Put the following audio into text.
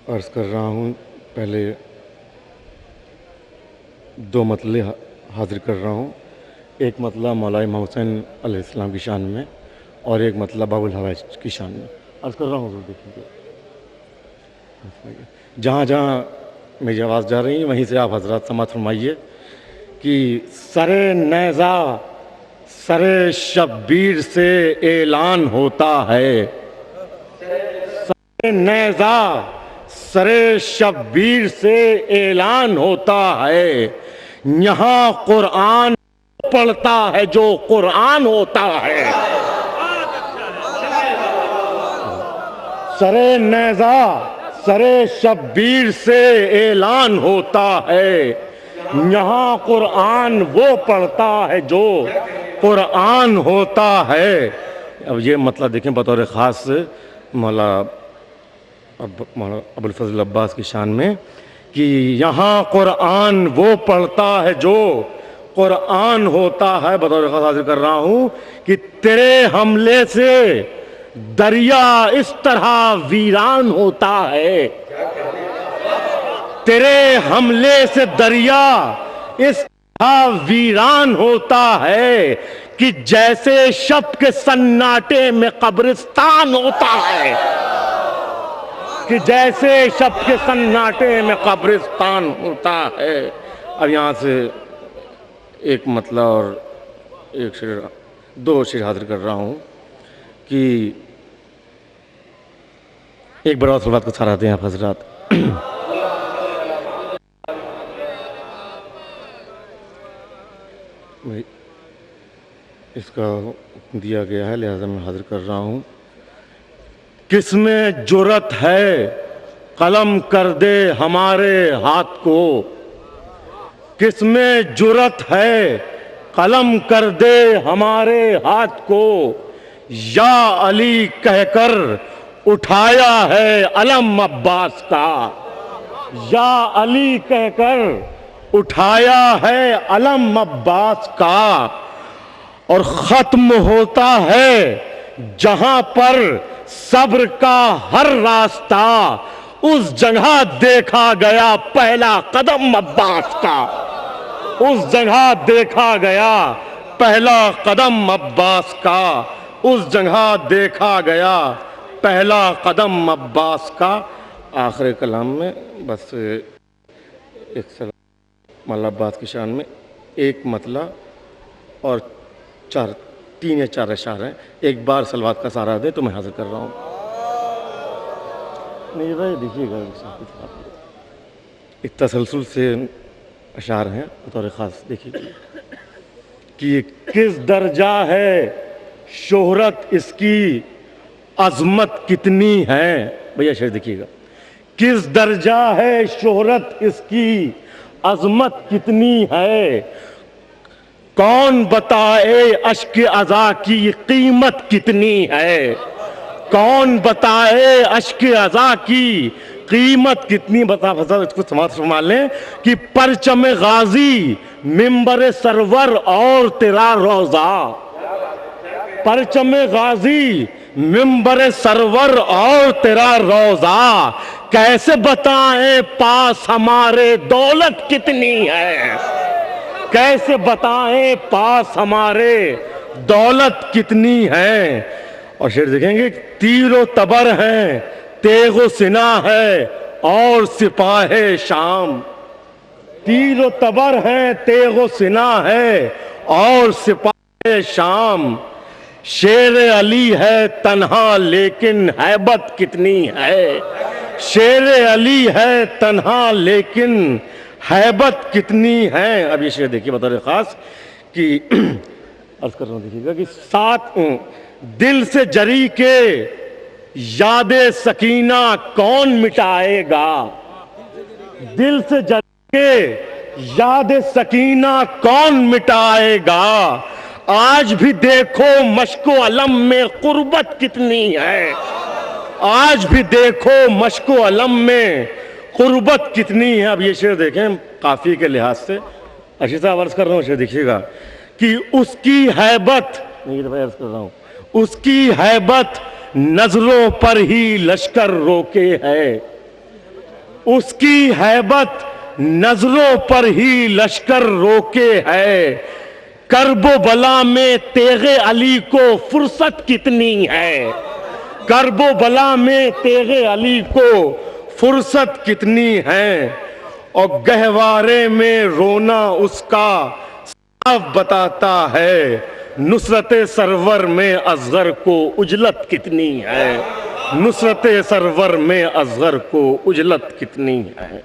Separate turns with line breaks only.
عرض کر رہا ہوں، پہلے دو مطلب حاضر کر رہا ہوں. ایک مطلب مولا امام حسین علیہ السلام کی شان میں اور ایک مطلب باب الحوائج کی شان میں. عرض کر رہا ہوں حضور دیکھیے، جہاں جہاں میری آواز جا رہی ہے وہیں سے آپ حضرات سماعت فرمائیے کہ سر نیزہ سر شبیر سے اعلان ہوتا ہے. سر نیزہ سر شبیر سے اعلان ہوتا ہے. یہاں قرآن پڑھتا ہے جو قرآن ہوتا ہے. سر نیزہ سر شبیر سے اعلان ہوتا ہے. یہاں قرآن وہ پڑھتا ہے جو قرآن ہوتا ہے. اب یہ مطلب دیکھیں بطور خاص مولا ابو الفضل عباس کی شان میں کہ یہاں قرآن وہ پڑھتا ہے جو قرآن ہوتا ہے. بطور خاص حاضر کر رہا ہوں کہ تیرے حملے سے دریا اس طرح ویران ہوتا ہے. تیرے حملے سے دریا اس طرح ویران ہوتا ہے کہ جیسے شب کے سناٹے میں قبرستان ہوتا ہے. کہ جیسے شب کے سناٹے میں قبرستان ہوتا ہے. اب یہاں سے ایک مطلب اور ایک شعر دو شعر حاضر کر رہا ہوں کہ ایک بڑا سوال کو سراہتے ہیں آپ حضرات. اس کا دیا گیا ہے لہذا میں حاضر کر رہا ہوں. کس میں جرت ہے قلم کر دے ہمارے ہاتھ کو. کس میں جرت ہے قلم کر دے ہمارے ہاتھ کو. یا علی کہہ کر اٹھایا ہے علم عباس کا. یا علی کہہ کر اٹھایا ہے علم عباس کا. اور ختم ہوتا ہے جہاں پر صبر کا ہر راستہ. اس جگہ دیکھا گیا پہلا قدم عباس کا. اس جگہ دیکھا گیا پہلا قدم عباس کا. اس جگہ دیکھا گیا پہلا قدم عباس کا. آخر کلام میں بس ایک سلام مولا عباس کی شان میں ایک مطلع اور تین یا چار اشعار ہیں. ایک بار سلوات کا سہارا دیں تو میں حاضر کر رہا ہوں. نہیں بھائی دیکھیے گا ایک تسلسل سے اشعار ہیں بطور خاص. دیکھیے کہ کس درجہ ہے شہرت اس کی عظمت کتنی ہے. بھیا شعر دیکھیے گا. کس درجہ ہے شہرت اس کی عظمت کتنی ہے. کون بتائے اشک عزا کی قیمت کتنی ہے. کون بتائے اشک عزا کی قیمت کتنی. بتا اس کو سماعت فرما لیں کہ پرچم غازی منبر سرور اور تیرا روضہ. پرچم غازی منبر سرور اور تیرا روضہ. کیسے بتائیں پاس ہمارے دولت کتنی ہے. کیسے بتائیں پاس ہمارے دولت کتنی ہے. اور شعر دیکھیں گے تیر و تبر ہیں تیغ و سنا ہے اور سپاہ شام. تیر و تبر ہیں تیغ و سنا ہے اور سپاہ شام. شیر علی ہے تنہا لیکن ہیبت کتنی ہے. شیر علی ہے تنہا لیکن ہیبت کتنی ہے. اب یہ شعر دیکھیے بطور خاص کہ عرض کر رہا ہوں دیکھیے گا کہ ساتھ دل سے جری کے یاد سکینہ کون مٹائے گا. دل سے جری کے یاد سکینہ کون مٹائے گا. آج بھی دیکھو مشک و علم میں قربت کتنی ہے. آج بھی دیکھو مشک و علم میں قربت کتنی ہے. اب یہ شعر دیکھیں قافیے کے لحاظ سے اچھی صاحب عرض کر رہا ہوں. شعر دیکھیے گا کہ اس کی ہیبت عرض کر رہا ہوں اس کی ہیبت نظروں پر ہی لشکر روکے ہے. اس کی ہیبت نظروں پر ہی لشکر روکے ہے، کرب و بلا میں تیغ علی کو فرصت کتنی ہے، کرب و بلا میں تیغ علی کو فرصت کتنی ہے، اور گہوارے میں رونا اس کا صاف بتاتا ہے، نصرت سرور میں اصغر کو عجلت کتنی ہے، نصرت سرور میں اصغر کو عجلت کتنی ہے۔